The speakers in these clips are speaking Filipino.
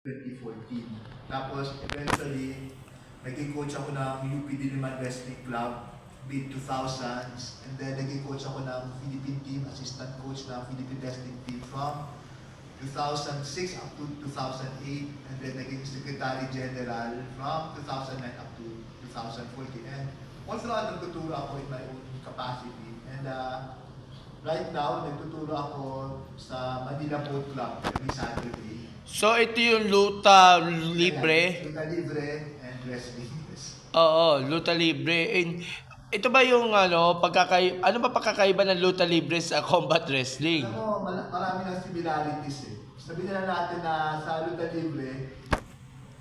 2014. Tapos, eventually, naging coach ako ng UP Diliman Wrestling Club mid 2000s, and then naging coach ako ng Philippine team, assistant coach ng Philippine Wrestling team from 2006 up to 2008, and then naging secretary general from 2009 up to 2014. And also, nagtuturo ako in my own capacity. And right now, nagtuturo ako sa Manila Boat Club every Saturday. So, ito yung Luta Libre. Luta Libre and wrestling. Oo, Luta Libre. And ito ba yung ano ba pagkakaiba ng Luta Libre sa combat wrestling? Ano, marami ng similarities eh. Sabihin na natin na sa Luta Libre,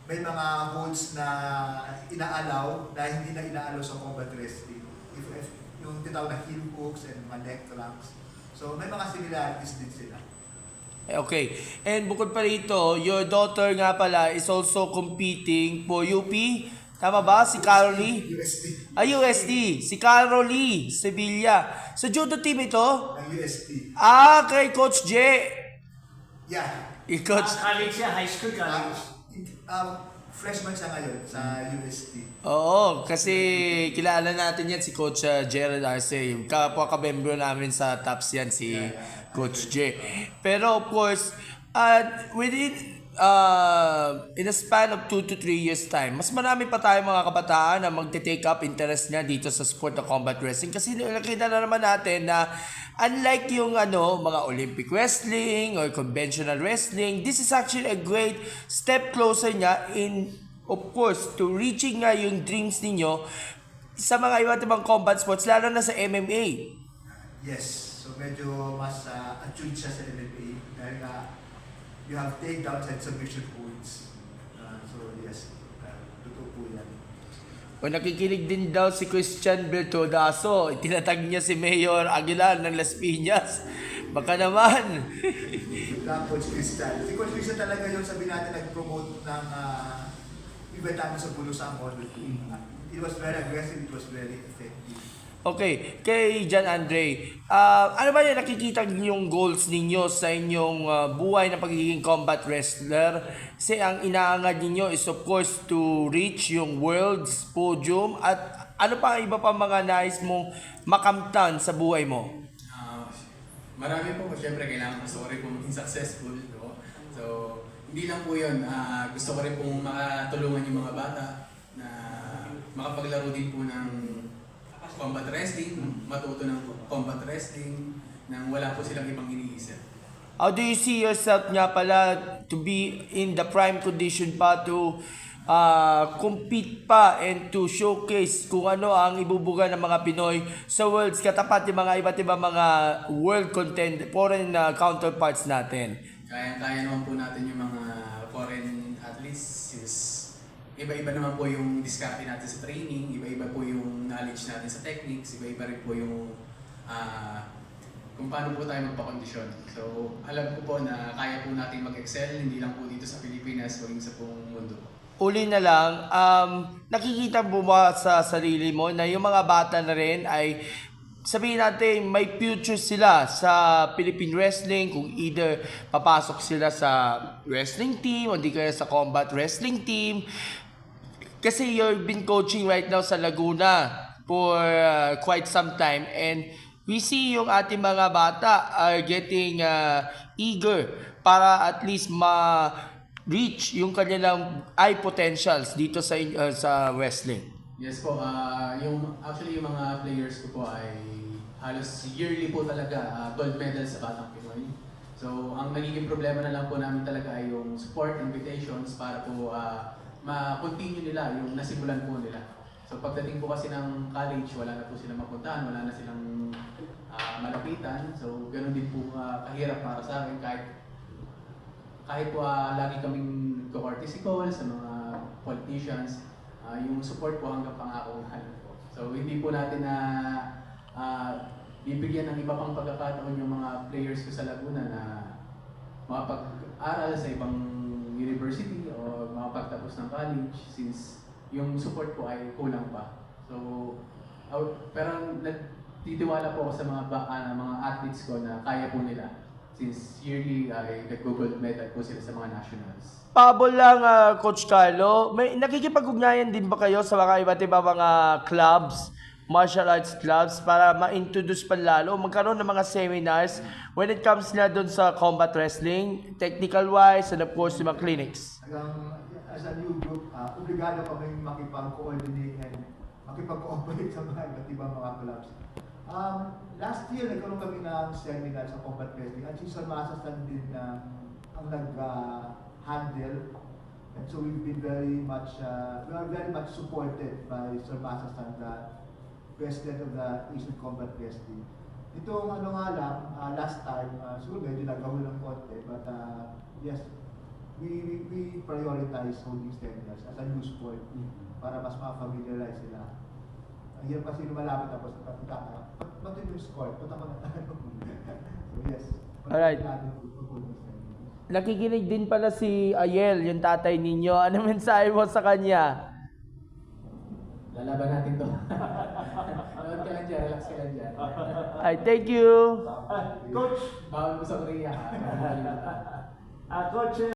may mga holds na inaalaw na hindi na inaalaw sa combat wrestling. If yung tinawag na heel hooks and mga neck cramps. So may mga similarities din sila. Okay. And bukod pa rito, your daughter nga pala is also competing for UP. Tama ba? Si Carol Lee? UST. USD. Si Carol Lee Sevilla. Sa judo team ito? Ang UST. Kay Coach J. Yeah. Coach. College siya, high school college. Freshman siya ngayon sa UST. Oo, kasi kilala natin yan si Coach Gerald Arce. Yung kapwa-kabembro namin sa TAPS yan, si Coach J. Pero of course, in a span of 2 to 3 years time, mas marami pa tayong mga kabataan na magte-take up interest niya dito sa sport ng combat wrestling. Kasi nakita na naman natin na unlike yung mga Olympic wrestling or conventional wrestling, this is actually a great step closer niya in, of course, to reaching nga yung dreams ninyo sa mga iba't ibang combat sports, lalo na sa MMA. Yes. So medyo mas attuned siya sa MMA dahil you have takedowns and submission holds. So yes, totoo po yan. O nakikinig din daw si Christian Bertodaso. Tinatag niya si Mayor Aguilar ng Las Piñas. Baka naman. Coach Christian. Si Coach Christian talaga yung sabi natin nag-promote ng event namin sa Bulusan. It was very aggressive, it was very effective. Okay, kay John Andre, ano ba yung nakikita yung goals ninyo sa inyong buhay na pagiging combat wrestler? Kasi ang inaangad ninyo is of course to reach yung world's podium, at ano pa iba pa mga nais mong makamtan sa buhay mo? Marami po, syempre kailangan gusto ko rin po maging successful. No? So, hindi lang po yun. Gusto ko rin pong makatulungan yung mga bata na makapaglaro din po ng combat wrestling, matuto ng combat wrestling, nang wala po silang ibang iniisip. How do you see yourself nga pala to be in the prime condition pa to compete pa and to showcase kung ano ang ibubuga ng mga Pinoy sa worlds katapat yung mga iba't ibang mga world foreign counterparts natin? Kaya naman po natin yung mga foreign athletes since iba-iba naman po yung diskarte natin sa training, iba-iba po yung knowledge natin sa techniques, iba-iba rin po yung kung paano po tayo magpakondisyon. So, alam ko po na kaya po natin mag-excel, hindi lang po dito sa Pilipinas, maging sa buong mundo. Uli na lang, nakikita mo ba sa sarili mo na yung mga bata na rin ay sabihin natin may future sila sa Philippine wrestling, kung either papasok sila sa wrestling team o di kaya sa combat wrestling team? Kasi you've been coaching right now sa Laguna for quite some time, and we see yung ating mga bata are getting eager para at least ma-reach yung kanilang eye potentials dito sa wrestling. Yes po, actually yung mga players ko po ay halos yearly po talaga gold medal sa Batang Pinoy. So ang nagiging problema na lang po namin talaga ay yung support invitations para po ma-continue nila yung nasimulan po nila. So pagdating po kasi ng college, wala na po silang mapuntahan, wala na silang malapitan. So ganoon din po kahirap para sa akin kahit po lagi kaming courtesy call sa mga politicians, yung support po hanggang pangako po. So hindi po natin na bibigyan ng iba pang pagkakataon yung mga players ko sa Laguna na makapag-aral sa ibang university o makapagtapos ng college since yung support po ay kulang pa. So, pero nagtitiwala po ako sa mga athletes ko na kaya po nila. since yearly ay nag-gold medal po sila sa mga nationals. Pabol lang, Coach Carlo. May nakikipag-ugnayan din ba kayo sa mga iba't ibang mga clubs, martial arts clubs, para ma-introduce pa lalo, magkaroon ng mga seminars when it comes na doon sa combat wrestling, technical-wise, and of course, yung mga clinics? As a new group, obligado kami makipag-coordinate and makipag-cooperate sa mga iba't ibang mga clubs. Last year, nagkaroon kami ng seminar sa combat wrestling at si Sir Masastan din ang nag-handle. And so we've been very much, we are very much supported by Sir Masastan, the President of the Asian Combat Wrestling. Itong ano nga lang, last time, siguro medyo nagawin ng konti, but yes, we prioritize holding seminars as a new sport para mas ma-familiarize sila. Ang hirap kasi lumalapit tapos ba't yung score? Punta ko na. So yes. Alright. Nakikinig din pala si Ayel, yung tatay ninyo. Ano mensahe mo sa kanya? Lalaban natin to. Nood ka lang dyan, relax ka lang dyan. Ay, thank you. Coach, Bawal mo sa Korea. Coach,